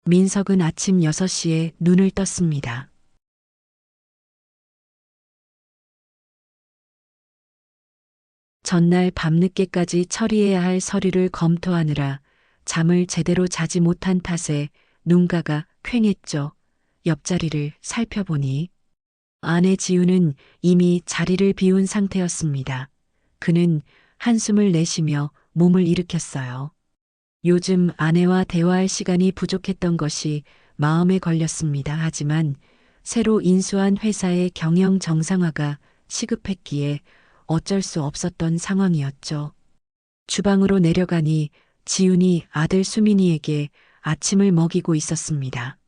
민석은 아침 6시에 눈을 떴습니다. 전날 밤늦게까지 처리해야 할 서류를 검토하느라 잠을 제대로 자지 못한 탓에 눈가가 퀭했죠. 옆자리를 살펴보니 아내 지우는 이미 자리를 비운 상태였습니다. 그는 한숨을 내쉬며 몸을 일으켰어요. 요즘 아내와 대화할 시간이 부족했던 것이 마음에 걸렸습니다. 하지만 새로 인수한 회사의 경영 정상화가 시급했기에 어쩔 수 없었던 상황이었죠. 주방으로 내려가니 지훈이 아들 수민이에게 아침을 먹이고 있었습니다.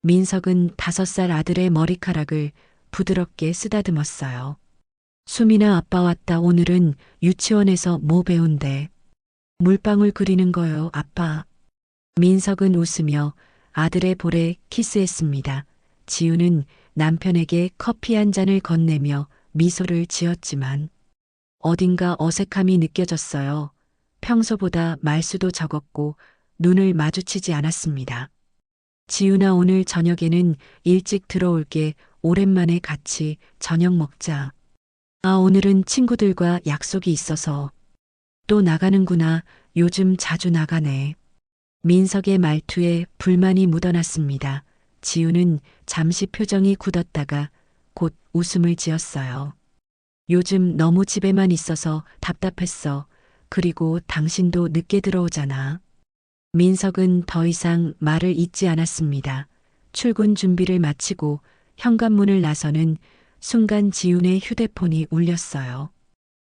민석은 5살 아들의 머리카락을 부드럽게 쓰다듬었어요. 수민아, 아빠 왔다. 오늘은 유치원에서 뭐 배운대? 물방울 그리는 거요, 아빠. 민석은 웃으며 아들의 볼에 키스했습니다. 지우는 남편에게 커피 한 잔을 건네며 미소를 지었지만 어딘가 어색함이 느껴졌어요. 평소보다 말수도 적었고 눈을 마주치지 않았습니다. 지훈아, 오늘 저녁에는 일찍 들어올게. 오랜만에 같이 저녁 먹자. 아, 오늘은 친구들과 약속이 있어서. 또 나가는구나. 요즘 자주 나가네. 민석의 말투에 불만이 묻어났습니다. 지훈은 잠시 표정이 굳었다가 곧 웃음을 지었어요. 요즘 너무 집에만 있어서 답답했어. 그리고 당신도 늦게 들어오잖아. 민석은 더 이상 말을 잇지 않았습니다. 출근 준비를 마치고 현관문을 나서는 순간 지훈의 휴대폰이 울렸어요.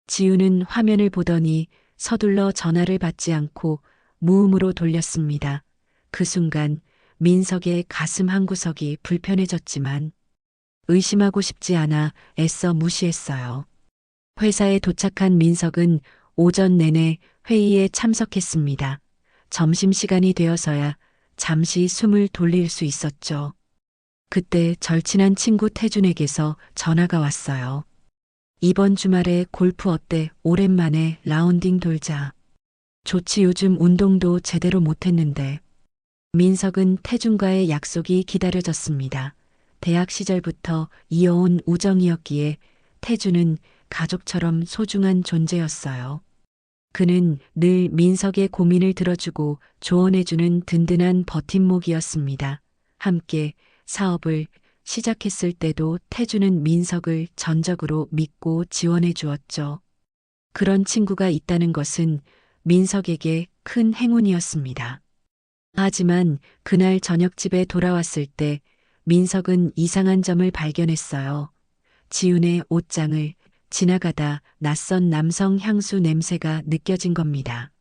지훈은 화면을 보더니 서둘러 전화를 받지 않고 무음으로 돌렸습니다. 그 순간 민석의 가슴 한구석이 불편해졌지만 의심하고 싶지 않아 애써 무시했어요. 회사에 도착한 민석은 오전 내내 회의에 참석했습니다. 점심시간이 되어서야 잠시 숨을 돌릴 수 있었죠. 그때 절친한 친구 태준에게서 전화가 왔어요. 이번 주말에 골프 어때? 오랜만에 라운딩 돌자. 좋지, 요즘 운동도 제대로 못했는데. 민석은 태준과의 약속이 기다려졌습니다. 대학 시절부터 이어온 우정이었기에 태준은 가족처럼 소중한 존재였어요. 그는 늘 민석의 고민을 들어주고 조언해주는 든든한 버팀목이었습니다. 함께 사업을 시작했을 때도 태주는 민석을 전적으로 믿고 지원해 주었죠. 그런 친구가 있다는 것은 민석에게 큰 행운이었습니다. 하지만 그날 저녁 집에 돌아왔을 때 민석은 이상한 점을 발견했어요. 지훈의 옷장을 지나가다 낯선 남성 향수 냄새가 느껴진 겁니다.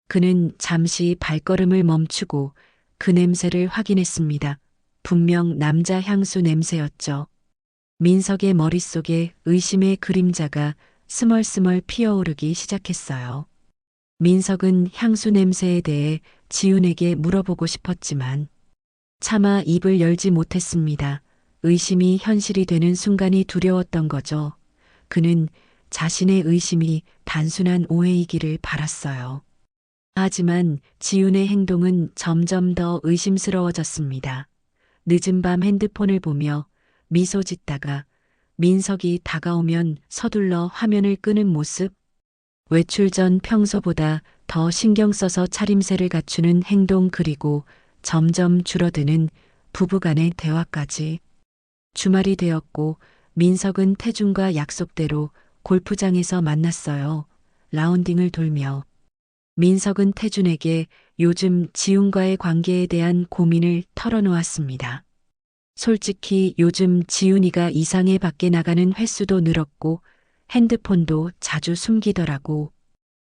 그는 잠시 발걸음을 멈추고 그 냄새를 확인했습니다. 분명 남자 향수 냄새였죠. 민석의 머릿속에 의심의 그림자가 스멀스멀 피어오르기 시작했어요. 민석은 향수 냄새에 대해 지훈에게 물어보고 싶었지만 차마 입을 열지 못했습니다. 의심이 현실이 되는 순간이 두려웠던 거죠. 그는 자신의 의심이 단순한 오해이기를 바랐어요. 하지만 지훈의 행동은 점점 더 의심스러워졌습니다. 늦은 밤 핸드폰을 보며 미소 짓다가 민석이 다가오면 서둘러 화면을 끄는 모습, 외출 전 평소보다 더 신경 써서 차림새를 갖추는 행동, 그리고 점점 줄어드는 부부간의 대화까지. 주말이 되었고 민석은 태준과 약속대로 골프장에서 만났어요. 라운딩을 돌며 민석은 태준에게 요즘 지훈과의 관계에 대한 고민을 털어놓았습니다. 솔직히 요즘 지훈이가 이상해, 밖에 나가는 횟수도 늘었고 핸드폰도 자주 숨기더라고.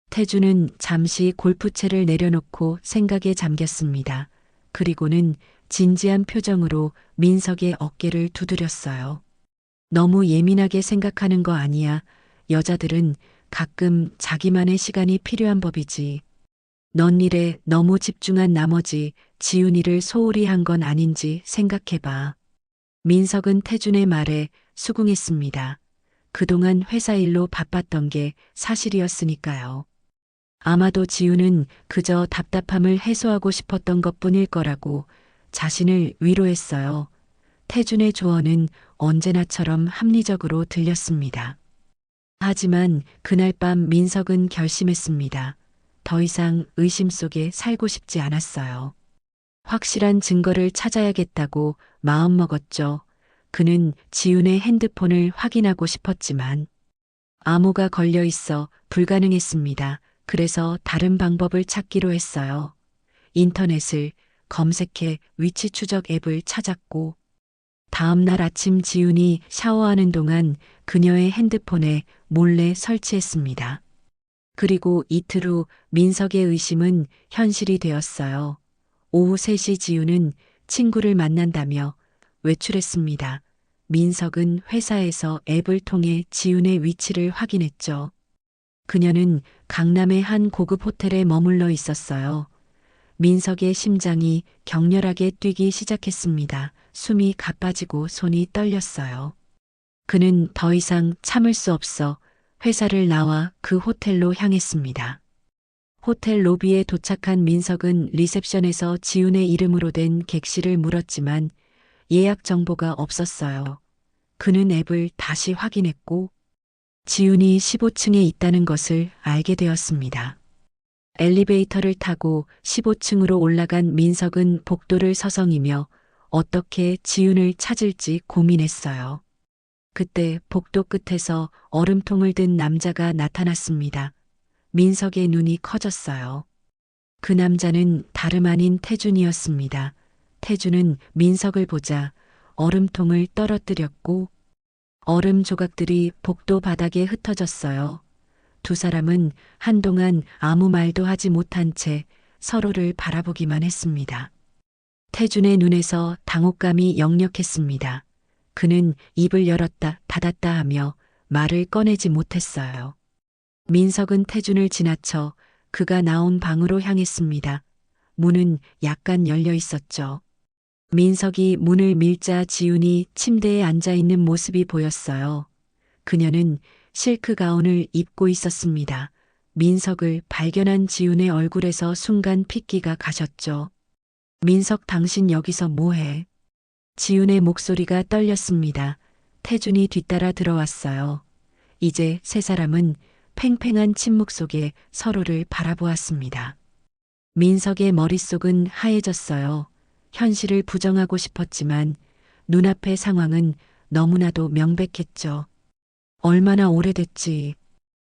태준은 잠시 골프채를 내려놓고 생각에 잠겼습니다. 그리고는 진지한 표정으로 민석의 어깨를 두드렸어요. 너무 예민하게 생각하는 거 아니야. 여자들은 가끔 자기만의 시간이 필요한 법이지. 넌 일에 너무 집중한 나머지 지훈이를 소홀히 한 건 아닌지 생각해봐. 민석은 태준의 말에 수긍했습니다. 그동안 회사 일로 바빴던 게 사실이었으니까요. 아마도 지우는 그저 답답함을 해소하고 싶었던 것뿐일 거라고 자신을 위로했어요. 태준의 조언은 언제나처럼 합리적으로 들렸습니다. 하지만 그날 밤 민석은 결심했습니다. 더 이상 의심 속에 살고 싶지 않았어요. 확실한 증거를 찾아야겠다고 마음먹었죠. 그는 지훈의 핸드폰을 확인하고 싶었지만 암호가 걸려 있어 불가능했습니다. 그래서 다른 방법을 찾기로 했어요. 인터넷을 검색해 위치 추적 앱을 찾았고 다음 날 아침 지훈이 샤워하는 동안 그녀의 핸드폰에 몰래 설치했습니다. 그리고 이틀 후 민석의 의심은 현실이 되었어요. 오후 3시 지훈은 친구를 만난다며 외출했습니다. 민석은 회사에서 앱을 통해 지훈의 위치를 확인했죠. 그녀는 강남의 한 고급 호텔에 머물러 있었어요. 민석의 심장이 격렬하게 뛰기 시작했습니다. 숨이 가빠지고 손이 떨렸어요. 그는 더 이상 참을 수 없어 회사를 나와 그 호텔로 향했습니다. 호텔 로비에 도착한 민석은 리셉션에서 지훈의 이름으로 된 객실을 물었지만 예약 정보가 없었어요. 그는 앱을 다시 확인했고 지훈이 15층에 있다는 것을 알게 되었습니다. 엘리베이터를 타고 15층으로 올라간 민석은 복도를 서성이며 어떻게 지훈을 찾을지 고민했어요. 그때 복도 끝에서 얼음통을 든 남자가 나타났습니다. 민석의 눈이 커졌어요. 그 남자는 다름 아닌 태준이었습니다. 태준은 민석을 보자 얼음통을 떨어뜨렸고 얼음 조각들이 복도 바닥에 흩어졌어요. 두 사람은 한동안 아무 말도 하지 못한 채 서로를 바라보기만 했습니다. 태준의 눈에서 당혹감이 역력했습니다. 그는 입을 열었다 닫았다 하며 말을 꺼내지 못했어요. 민석은 태준을 지나쳐 그가 나온 방으로 향했습니다. 문은 약간 열려 있었죠. 민석이 문을 밀자 지훈이 침대에 앉아 있는 모습이 보였어요. 그녀는 실크 가운을 입고 있었습니다. 민석을 발견한 지훈의 얼굴에서 순간 핏기가 가셨죠. 민석, 당신 여기서 뭐해? 지훈의 목소리가 떨렸습니다. 태준이 뒤따라 들어왔어요. 이제 세 사람은 팽팽한 침묵 속에 서로를 바라보았습니다. 민석의 머릿속은 하얘졌어요. 현실을 부정하고 싶었지만 눈앞의 상황은 너무나도 명백했죠. 얼마나 오래됐지?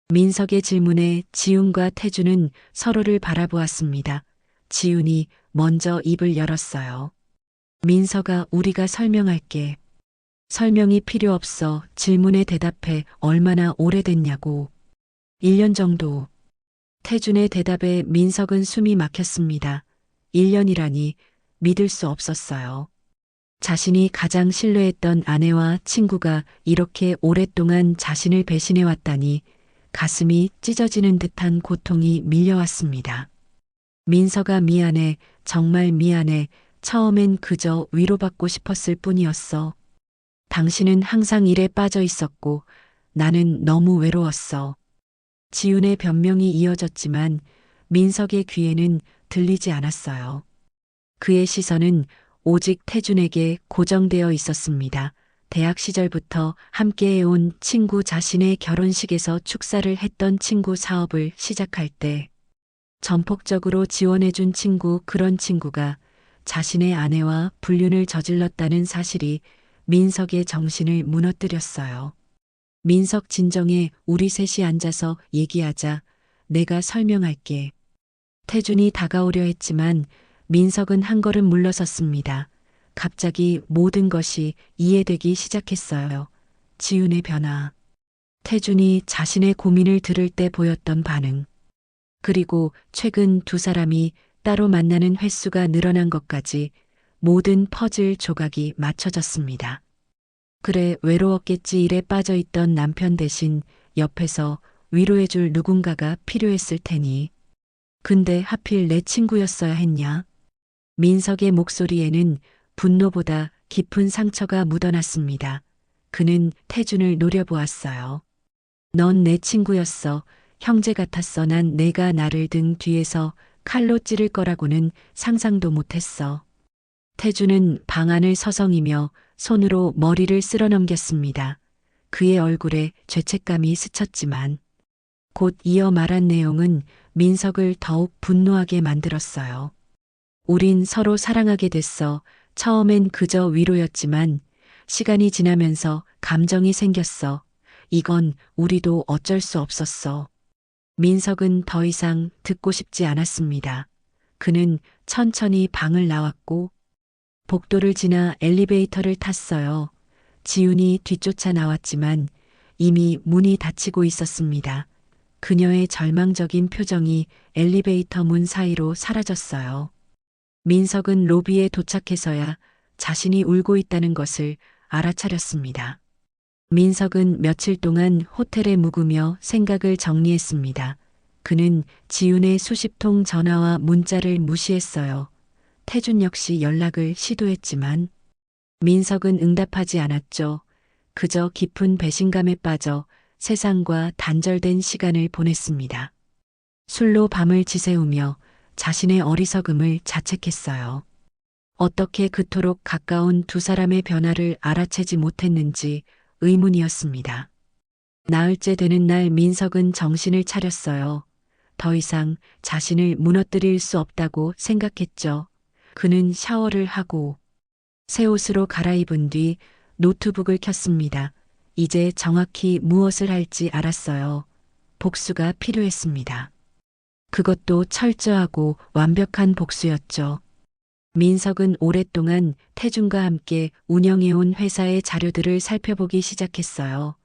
민석의 질문에 지훈과 태준은 서로를 바라보았습니다. 지훈이 먼저 입을 열었어요. 민석아, 우리가 설명할게. 설명이 필요 없어. 질문에 대답해. 얼마나 오래됐냐고. 1년 정도. 태준의 대답에 민석은 숨이 막혔습니다. 1년이라니 믿을 수 없었어요. 자신이 가장 신뢰했던 아내와 친구가 이렇게 오랫동안 자신을 배신해왔다니 가슴이 찢어지는 듯한 고통이 밀려왔습니다. 민석아, 미안해. 정말 미안해. 처음엔 그저 위로받고 싶었을 뿐이었어. 당신은 항상 일에 빠져 있었고 나는 너무 외로웠어. 지훈의 변명이 이어졌지만 민석의 귀에는 들리지 않았어요. 그의 시선은 오직 태준에게 고정되어 있었습니다. 대학 시절부터 함께해온 친구, 자신의 결혼식에서 축사를 했던 친구, 사업을 시작할 때 전폭적으로 지원해준 친구, 그런 친구가 자신의 아내와 불륜을 저질렀다는 사실이 민석의 정신을 무너뜨렸어요. 민석, 진정해. 우리 셋이 앉아서 얘기하자. 내가 설명할게. 태준이 다가오려 했지만 민석은 한 걸음 물러섰습니다. 갑자기 모든 것이 이해되기 시작했어요. 지훈의 변화. 태준이 자신의 고민을 들을 때 보였던 반응. 그리고 최근 두 사람이 따로 만나는 횟수가 늘어난 것까지 모든 퍼즐 조각이 맞춰졌습니다. 그래, 외로웠겠지. 일에 빠져있던 남편 대신 옆에서 위로해줄 누군가가 필요했을 테니. 근데 하필 내 친구였어야 했냐? 민석의 목소리에는 분노보다 깊은 상처가 묻어났습니다. 그는 태준을 노려보았어요. 넌 내 친구였어. 형제 같았어. 난 내가 나를 등 뒤에서 칼로 찌를 거라고는 상상도 못했어. 태주는 방 안을 서성이며 손으로 머리를 쓸어넘겼습니다. 그의 얼굴에 죄책감이 스쳤지만 곧 이어 말한 내용은 민석을 더욱 분노하게 만들었어요. 우린 서로 사랑하게 됐어. 처음엔 그저 위로였지만 시간이 지나면서 감정이 생겼어. 이건 우리도 어쩔 수 없었어. 민석은 더 이상 듣고 싶지 않았습니다. 그는 천천히 방을 나왔고 복도를 지나 엘리베이터를 탔어요. 지훈이 뒤쫓아 나왔지만 이미 문이 닫히고 있었습니다. 그녀의 절망적인 표정이 엘리베이터 문 사이로 사라졌어요. 민석은 로비에 도착해서야 자신이 울고 있다는 것을 알아차렸습니다. 민석은 며칠 동안 호텔에 묵으며 생각을 정리했습니다. 그는 지훈의 수십 통 전화와 문자를 무시했어요. 태준 역시 연락을 시도했지만 민석은 응답하지 않았죠. 그저 깊은 배신감에 빠져 세상과 단절된 시간을 보냈습니다. 술로 밤을 지새우며 자신의 어리석음을 자책했어요. 어떻게 그토록 가까운 두 사람의 변화를 알아채지 못했는지 의문이었습니다. 나흘째 되는 날 민석은 정신을 차렸어요. 더 이상 자신을 무너뜨릴 수 없다고 생각했죠. 그는 샤워를 하고 새 옷으로 갈아입은 뒤 노트북을 켰습니다. 이제 정확히 무엇을 할지 알았어요. 복수가 필요했습니다. 그것도 철저하고 완벽한 복수였죠. 민석은 오랫동안 태준과 함께 운영해온 회사의 자료들을 살펴보기 시작했어요.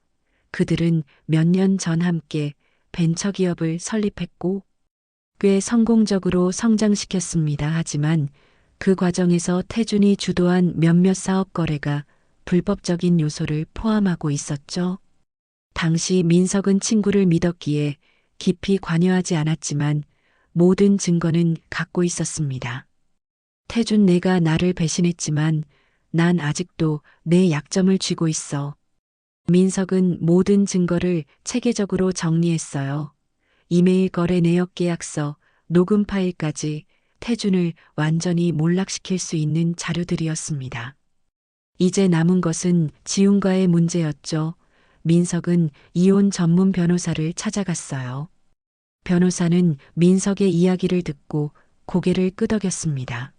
그들은 몇 년 전 함께 벤처기업을 설립했고 꽤 성공적으로 성장시켰습니다. 하지만 그 과정에서 태준이 주도한 몇몇 사업 거래가 불법적인 요소를 포함하고 있었죠. 당시 민석은 친구를 믿었기에 깊이 관여하지 않았지만 모든 증거는 갖고 있었습니다. 태준, 내가 나를 배신했지만 난 아직도 내 약점을 쥐고 있어. 민석은 모든 증거를 체계적으로 정리했어요. 이메일 거래 내역 계약서, 녹음 파일까지 태준을 완전히 몰락시킬 수 있는 자료들이었습니다. 이제 남은 것은 지훈과의 문제였죠. 민석은 이혼 전문 변호사를 찾아갔어요. 변호사는 민석의 이야기를 듣고 고개를 끄덕였습니다.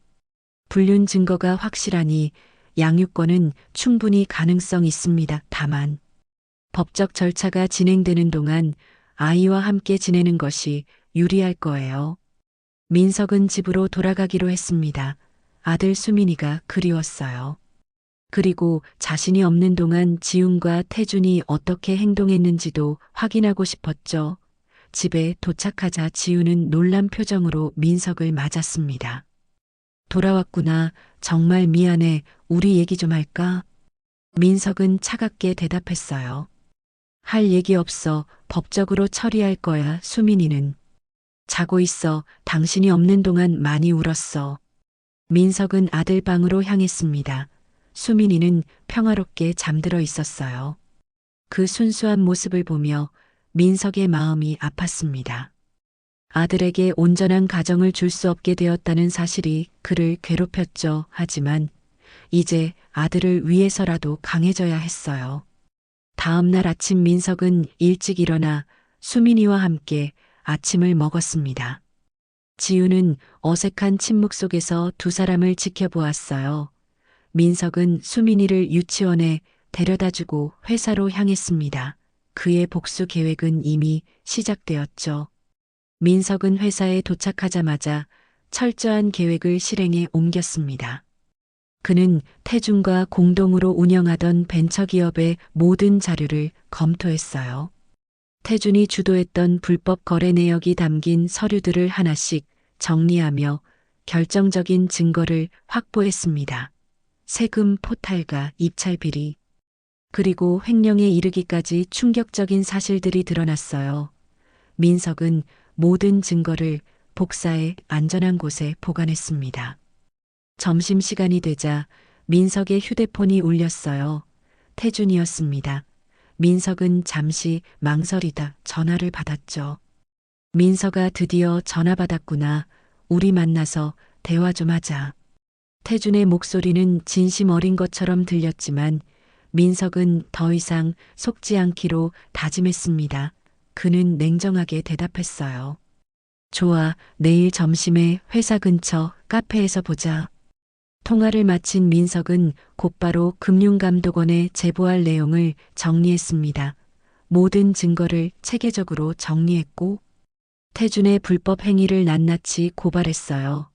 불륜 증거가 확실하니 양육권은 충분히 가능성 있습니다. 다만 법적 절차가 진행되는 동안 아이와 함께 지내는 것이 유리할 거예요. 민석은 집으로 돌아가기로 했습니다. 아들 수민이가 그리웠어요. 그리고 자신이 없는 동안 지훈과 태준이 어떻게 행동했는지도 확인하고 싶었죠. 집에 도착하자 지훈은 놀란 표정으로 민석을 맞았습니다. 돌아왔구나. 정말 미안해. 우리 얘기 좀 할까? 민석은 차갑게 대답했어요. 할 얘기 없어. 법적으로 처리할 거야. 수민이는 자고 있어. 당신이 없는 동안 많이 울었어. 민석은 아들 방으로 향했습니다. 수민이는 평화롭게 잠들어 있었어요. 그 순수한 모습을 보며 민석의 마음이 아팠습니다. 아들에게 온전한 가정을 줄 수 없게 되었다는 사실이 그를 괴롭혔죠. 하지만 이제 아들을 위해서라도 강해져야 했어요. 다음 날 아침 민석은 일찍 일어나 수민이와 함께 아침을 먹었습니다. 지우는 어색한 침묵 속에서 두 사람을 지켜보았어요. 민석은 수민이를 유치원에 데려다주고 회사로 향했습니다. 그의 복수 계획은 이미 시작되었죠. 민석은 회사에 도착하자마자 철저한 계획을 실행에 옮겼습니다. 그는 태준과 공동으로 운영하던 벤처기업의 모든 자료를 검토했어요. 태준이 주도했던 불법 거래 내역이 담긴 서류들을 하나씩 정리하며 결정적인 증거를 확보했습니다. 세금 포탈과 입찰 비리, 그리고 횡령에 이르기까지 충격적인 사실들이 드러났어요. 민석은 모든 증거를 복사해 안전한 곳에 보관했습니다. 점심시간이 되자 민석의 휴대폰이 울렸어요. 태준이었습니다. 민석은 잠시 망설이다 전화를 받았죠. 민서가 드디어 전화 받았구나. 우리 만나서 대화 좀 하자. 태준의 목소리는 진심 어린 것처럼 들렸지만 민석은 더 이상 속지 않기로 다짐했습니다. 그는 냉정하게 대답했어요. 좋아, 내일 점심에 회사 근처 카페에서 보자. 통화를 마친 민석은 곧바로 금융감독원에 제보할 내용을 정리했습니다. 모든 증거를 체계적으로 정리했고 태준의 불법 행위를 낱낱이 고발했어요.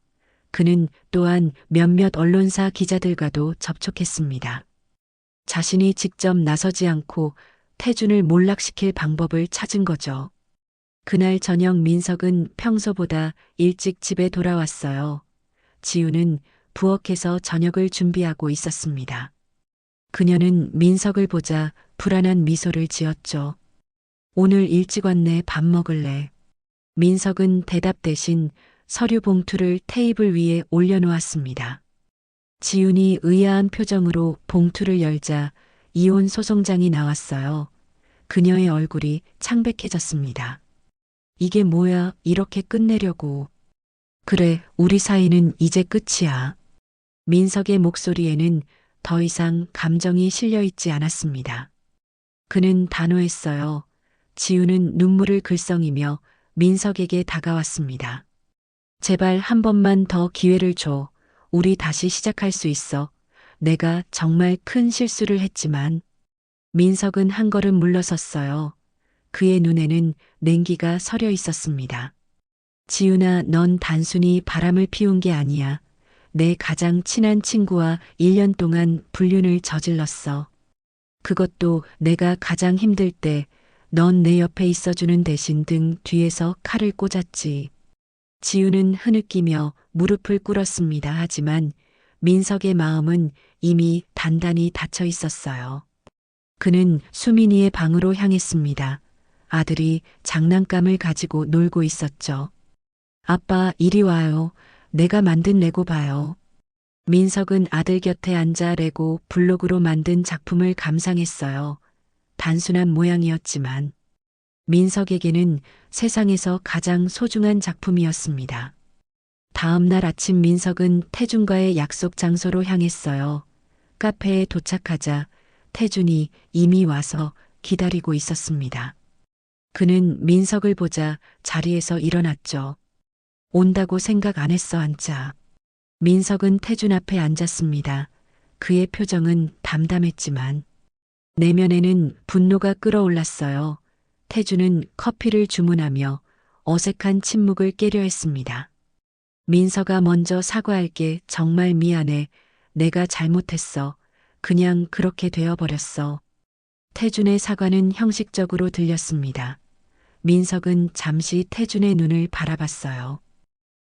그는 또한 몇몇 언론사 기자들과도 접촉했습니다. 자신이 직접 나서지 않고 태준을 몰락시킬 방법을 찾은 거죠. 그날 저녁 민석은 평소보다 일찍 집에 돌아왔어요. 지우는 부엌에서 저녁을 준비하고 있었습니다. 그녀는 민석을 보자 불안한 미소를 지었죠. 오늘 일찍 왔네. 밥 먹을래? 민석은 대답 대신 서류 봉투를 테이블 위에 올려놓았습니다. 지훈이 의아한 표정으로 봉투를 열자 이혼 소송장이 나왔어요. 그녀의 얼굴이 창백해졌습니다. 이게 뭐야? 이렇게 끝내려고. 그래, 우리 사이는 이제 끝이야. 민석의 목소리에는 더 이상 감정이 실려 있지 않았습니다. 그는 단호했어요. 지우는 눈물을 글썽이며 민석에게 다가왔습니다. 제발 한 번만 더 기회를 줘. 우리 다시 시작할 수 있어. 내가 정말 큰 실수를 했지만. 민석은 한 걸음 물러섰어요. 그의 눈에는 냉기가 서려 있었습니다. 지훈아, 넌 단순히 바람을 피운 게 아니야. 내 가장 친한 친구와 1년 동안 불륜을 저질렀어. 그것도 내가 가장 힘들 때 넌 내 옆에 있어주는 대신 등 뒤에서 칼을 꽂았지. 지우는 흐느끼며 무릎을 꿇었습니다. 하지만 민석의 마음은 이미 단단히 닫혀 있었어요. 그는 수민이의 방으로 향했습니다. 아들이 장난감을 가지고 놀고 있었죠. 아빠, 이리 와요. 내가 만든 레고 봐요. 민석은 아들 곁에 앉아 레고 블록으로 만든 작품을 감상했어요. 단순한 모양이었지만 민석에게는 세상에서 가장 소중한 작품이었습니다. 다음 날 아침 민석은 태준과의 약속 장소로 향했어요. 카페에 도착하자 태준이 이미 와서 기다리고 있었습니다. 그는 민석을 보자 자리에서 일어났죠. 온다고 생각 안 했어, 앉아. 민석은 태준 앞에 앉았습니다. 그의 표정은 담담했지만 내면에는 분노가 끓어올랐어요. 태준은 커피를 주문하며 어색한 침묵을 깨려 했습니다. 민서가 먼저 사과할게. 정말 미안해. 내가 잘못했어. 그냥 그렇게 되어버렸어. 태준의 사과는 형식적으로 들렸습니다. 민석은 잠시 태준의 눈을 바라봤어요.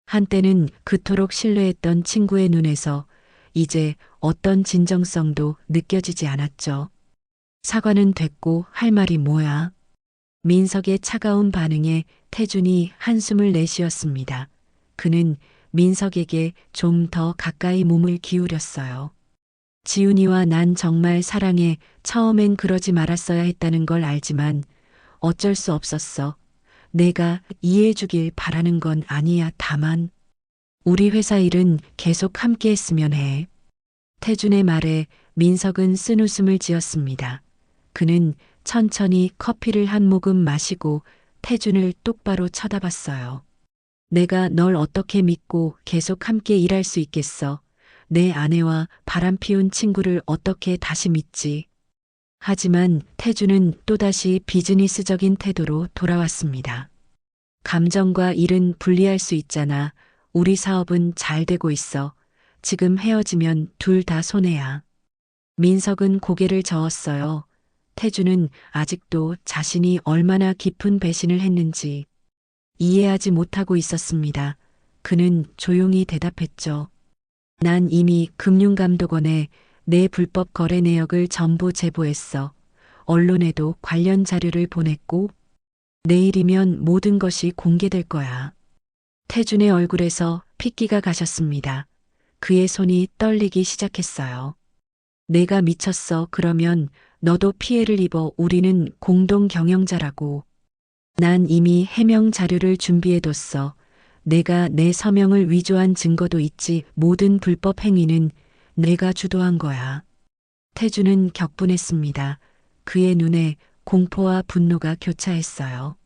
한때는 그토록 신뢰했던 친구의 눈에서 이제 어떤 진정성도 느껴지지 않았죠. 사과는 됐고 할 말이 뭐야? 민석의 차가운 반응에 태준이 한숨을 내쉬었습니다. 그는 민석에게 좀 더 가까이 몸을 기울였어요. 지훈이와 난 정말 사랑해. 처음엔 그러지 말았어야 했다는 걸 알지만 어쩔 수 없었어. 내가 이해해주길 바라는 건 아니야. 다만 우리 회사 일은 계속 함께 했으면 해. 태준의 말에 민석은 쓴웃음을 지었습니다. 그는 천천히 커피를 한 모금 마시고 태준을 똑바로 쳐다봤어요. 내가 널 어떻게 믿고 계속 함께 일할 수 있겠어. 내 아내와 바람 피운 친구를 어떻게 다시 믿지. 하지만 태준은 또다시 비즈니스적인 태도로 돌아왔습니다. 감정과 일은 분리할 수 있잖아. 우리 사업은 잘 되고 있어. 지금 헤어지면 둘 다 손해야. 민석은 고개를 저었어요. 태준은 아직도 자신이 얼마나 깊은 배신을 했는지 이해하지 못하고 있었습니다. 그는 조용히 대답했죠. 난 이미 금융감독원에 내 불법 거래 내역을 전부 제보했어. 언론에도 관련 자료를 보냈고 내일이면 모든 것이 공개될 거야. 태준의 얼굴에서 핏기가 가셨습니다. 그의 손이 떨리기 시작했어요. 내가 미쳤어. 그러면 너도 피해를 입어. 우리는 공동 경영자라고. 난 이미 해명 자료를 준비해뒀어. 내가 내 서명을 위조한 증거도 있지. 모든 불법 행위는 내가 주도한 거야. 태주는 격분했습니다. 그의 눈에 공포와 분노가 교차했어요.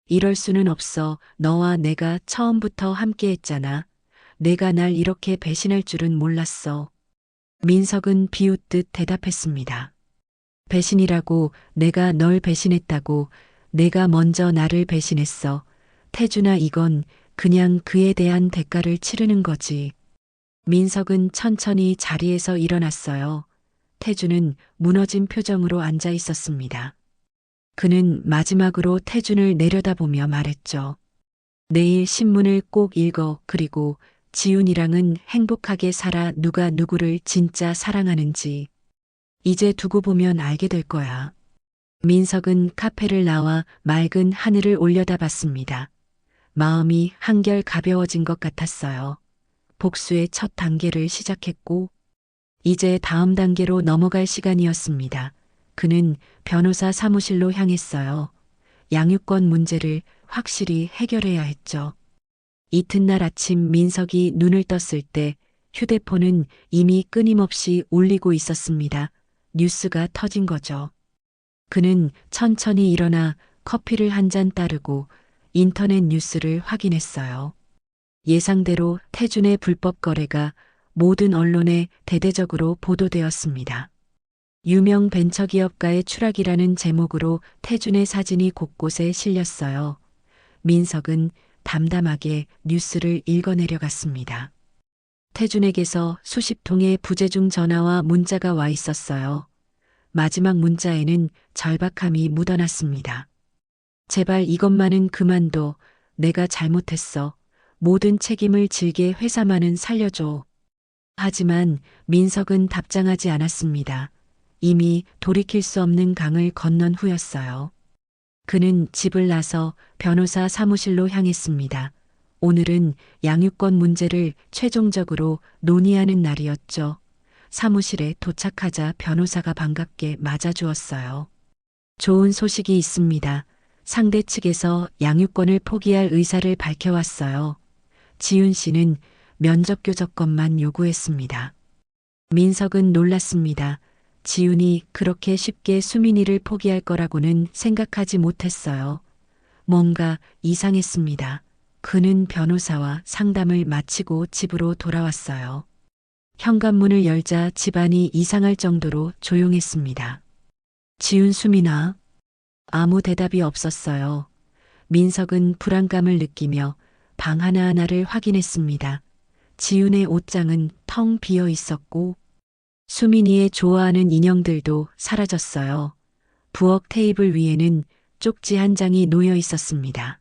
이럴 수는 없어. 너와 내가 처음부터 함께했잖아. 내가 날 이렇게 배신할 줄은 몰랐어. 민석은 비웃듯 대답했습니다. 배신이라고? 내가 널 배신했다고? 내가 먼저 나를 배신했어. 태준아, 이건 그냥 그에 대한 대가를 치르는 거지. 민석은 천천히 자리에서 일어났어요. 태준은 무너진 표정으로 앉아 있었습니다. 그는 마지막으로 태준을 내려다보며 말했죠. 내일 신문을 꼭 읽어. 그리고 지훈이랑은 행복하게 살아. 누가 누구를 진짜 사랑하는지 이제 두고 보면 알게 될 거야. 민석은 카페를 나와 맑은 하늘을 올려다봤습니다. 마음이 한결 가벼워진 것 같았어요. 복수의 첫 단계를 시작했고 이제 다음 단계로 넘어갈 시간이었습니다. 그는 변호사 사무실로 향했어요. 양육권 문제를 확실히 해결해야 했죠. 이튿날 아침 민석이 눈을 떴을 때 휴대폰은 이미 끊임없이 울리고 있었습니다. 뉴스가 터진 거죠. 그는 천천히 일어나 커피를 한 잔 따르고 인터넷 뉴스를 확인했어요. 예상대로 태준의 불법 거래가 모든 언론에 대대적으로 보도되었습니다. 유명 벤처기업가의 추락이라는 제목으로 태준의 사진이 곳곳에 실렸어요. 민석은 담담하게 뉴스를 읽어내려갔습니다. 태준에게서 수십 통의 부재중 전화와 문자가 와 있었어요. 마지막 문자에는 절박함이 묻어났습니다. 제발 이것만은 그만둬. 내가 잘못했어. 모든 책임을 질게. 회사만은 살려줘. 하지만 민석은 답장하지 않았습니다. 이미 돌이킬 수 없는 강을 건넌 후였어요. 그는 집을 나서 변호사 사무실로 향했습니다. 오늘은 양육권 문제를 최종적으로 논의하는 날이었죠. 사무실에 도착하자 변호사가 반갑게 맞아주었어요. 좋은 소식이 있습니다. 상대 측에서 양육권을 포기할 의사를 밝혀왔어요. 지훈 씨는 면접 교접권만 요구했습니다. 민석은 놀랐습니다. 지훈이 그렇게 쉽게 수민이를 포기할 거라고는 생각하지 못했어요. 뭔가 이상했습니다. 그는 변호사와 상담을 마치고 집으로 돌아왔어요. 현관문을 열자 집안이 이상할 정도로 조용했습니다. 지훈, 수민아. 아무 대답이 없었어요. 민석은 불안감을 느끼며 방 하나하나를 확인했습니다. 지훈의 옷장은 텅 비어 있었고 수민이의 좋아하는 인형들도 사라졌어요. 부엌 테이블 위에는 쪽지 한 장이 놓여 있었습니다.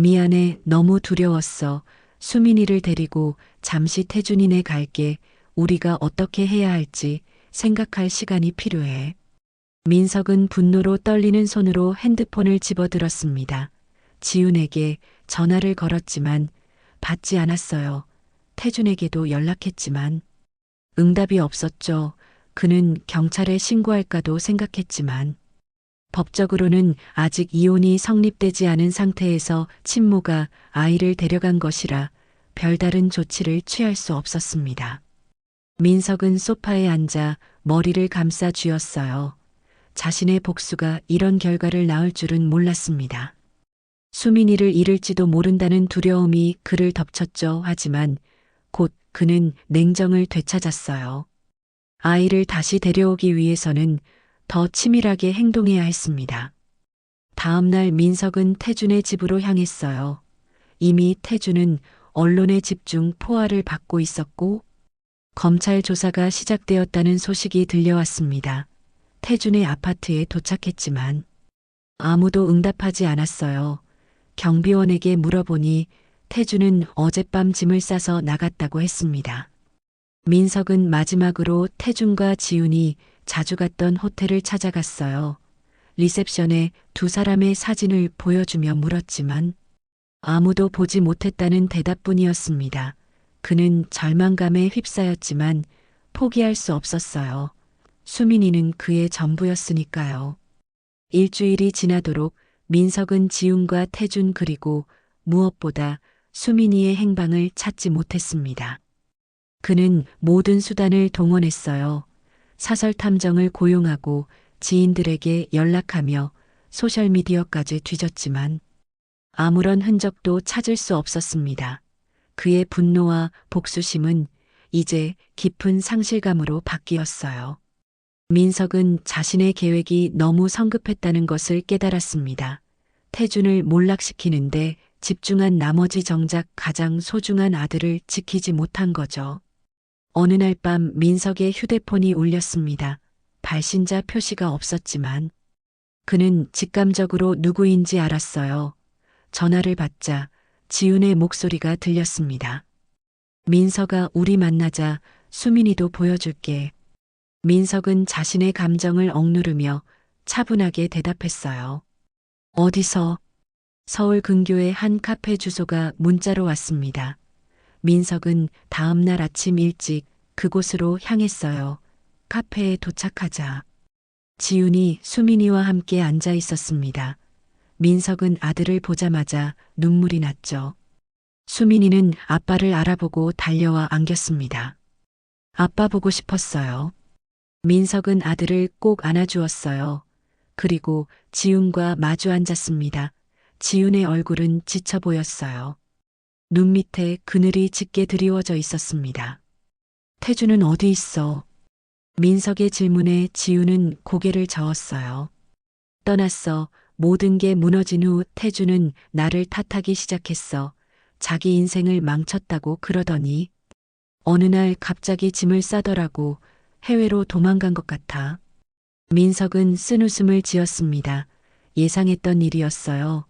미안해, 너무 두려웠어. 수민이를 데리고 잠시 태준이네 갈게. 우리가 어떻게 해야 할지 생각할 시간이 필요해. 민석은 분노로 떨리는 손으로 핸드폰을 집어들었습니다. 지훈에게 전화를 걸었지만 받지 않았어요. 태준에게도 연락했지만 응답이 없었죠. 그는 경찰에 신고할까도 생각했지만 법적으로는 아직 이혼이 성립되지 않은 상태에서 친모가 아이를 데려간 것이라 별다른 조치를 취할 수 없었습니다. 민석은 소파에 앉아 머리를 감싸 쥐었어요. 자신의 복수가 이런 결과를 낳을 줄은 몰랐습니다. 수민이를 잃을지도 모른다는 두려움이 그를 덮쳤죠. 하지만 곧 그는 냉정을 되찾았어요. 아이를 다시 데려오기 위해서는 더 치밀하게 행동해야 했습니다. 다음 날 민석은 태준의 집으로 향했어요. 이미 태준은 언론의 집중 포화를 받고 있었고 검찰 조사가 시작되었다는 소식이 들려왔습니다. 태준의 아파트에 도착했지만 아무도 응답하지 않았어요. 경비원에게 물어보니 태준은 어젯밤 짐을 싸서 나갔다고 했습니다. 민석은 마지막으로 태준과 지훈이 자주 갔던 호텔을 찾아갔어요. 리셉션에 두 사람의 사진을 보여주며 물었지만 아무도 보지 못했다는 대답뿐이었습니다. 그는 절망감에 휩싸였지만 포기할 수 없었어요. 수민이는 그의 전부였으니까요. 일주일이 지나도록 민석은 지훈과 태준 그리고 무엇보다 수민이의 행방을 찾지 못했습니다. 그는 모든 수단을 동원했어요. 사설 탐정을 고용하고 지인들에게 연락하며 소셜미디어까지 뒤졌지만 아무런 흔적도 찾을 수 없었습니다. 그의 분노와 복수심은 이제 깊은 상실감으로 바뀌었어요. 민석은 자신의 계획이 너무 성급했다는 것을 깨달았습니다. 태준을 몰락시키는데 집중한 나머지 정작 가장 소중한 아들을 지키지 못한 거죠. 어느 날 밤 민석의 휴대폰이 울렸습니다. 발신자 표시가 없었지만 그는 직감적으로 누구인지 알았어요. 전화를 받자 지훈의 목소리가 들렸습니다. 민석아, 우리 만나자. 수민이도 보여줄게. 민석은 자신의 감정을 억누르며 차분하게 대답했어요. 어디서? 서울 근교의 한 카페 주소가 문자로 왔습니다. 민석은 다음 날 아침 일찍 그곳으로 향했어요. 카페에 도착하자 지훈이 수민이와 함께 앉아 있었습니다. 민석은 아들을 보자마자 눈물이 났죠. 수민이는 아빠를 알아보고 달려와 안겼습니다. 아빠 보고 싶었어요. 민석은 아들을 꼭 안아주었어요. 그리고 지훈과 마주 앉았습니다. 지훈의 얼굴은 지쳐 보였어요. 눈 밑에 그늘이 짙게 드리워져 있었습니다. 태준은 어디 있어? 민석의 질문에 지훈은 고개를 저었어요. 떠났어. 모든 게 무너진 후 태준은 나를 탓하기 시작했어. 자기 인생을 망쳤다고 그러더니 어느 날 갑자기 짐을 싸더라고. 해외로 도망간 것 같아. 민석은 쓴웃음을 지었습니다. 예상했던 일이었어요.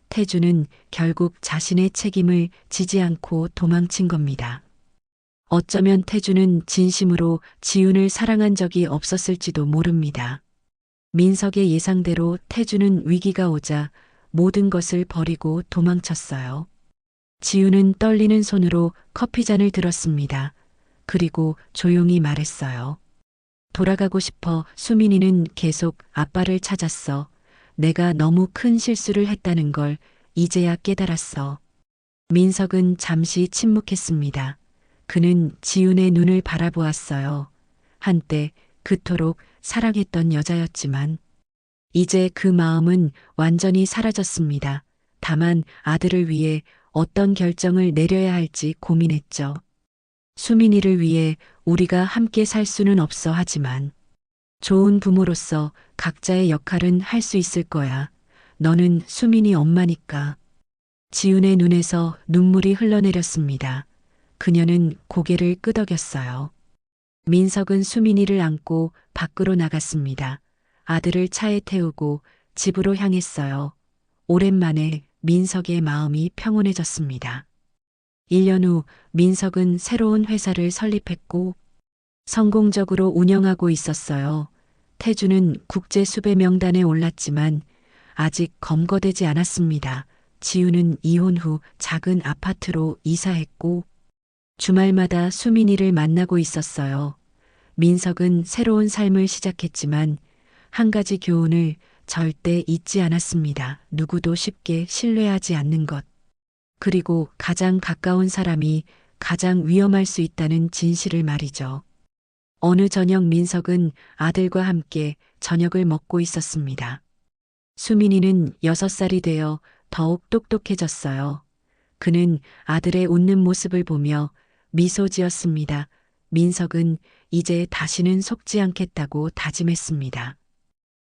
태준은 결국 자신의 책임을 지지 않고 도망친 겁니다. 어쩌면 태준은 진심으로 지훈을 사랑한 적이 없었을지도 모릅니다. 민석의 예상대로 태준은 위기가 오자 모든 것을 버리고 도망쳤어요. 지훈은 떨리는 손으로 커피잔을 들었습니다. 그리고 조용히 말했어요. 돌아가고 싶어. 수민이는 계속 아빠를 찾았어. 내가 너무 큰 실수를 했다는 걸 이제야 깨달았어. 민석은 잠시 침묵했습니다. 그는 지훈의 눈을 바라보았어요. 한때 그토록 사랑했던 여자였지만 이제 그 마음은 완전히 사라졌습니다. 다만 아들을 위해 어떤 결정을 내려야 할지 고민했죠. 수민이를 위해 우리가 함께 살 수는 없어 하지만 좋은 부모로서 각자의 역할은 할 수 있을 거야. 너는 수민이 엄마니까. 지훈의 눈에서 눈물이 흘러내렸습니다. 그녀는 고개를 끄덕였어요. 민석은 수민이를 안고 밖으로 나갔습니다. 아들을 차에 태우고 집으로 향했어요. 오랜만에 민석의 마음이 평온해졌습니다. 1년 후 민석은 새로운 회사를 설립했고 성공적으로 운영하고 있었어요. 태준은 국제 수배 명단에 올랐지만 아직 검거되지 않았습니다. 지훈은 이혼 후 작은 아파트로 이사했고 주말마다 수민이를 만나고 있었어요. 민석은 새로운 삶을 시작했지만 한 가지 교훈을 절대 잊지 않았습니다. 누구도 쉽게 신뢰하지 않는 것. 그리고 가장 가까운 사람이 가장 위험할 수 있다는 진실을 말이죠. 어느 저녁 민석은 아들과 함께 저녁을 먹고 있었습니다. 수민이는 6살이 되어 더욱 똑똑해졌어요. 그는 아들의 웃는 모습을 보며 미소 지었습니다. 민석은 이제 다시는 속지 않겠다고 다짐했습니다.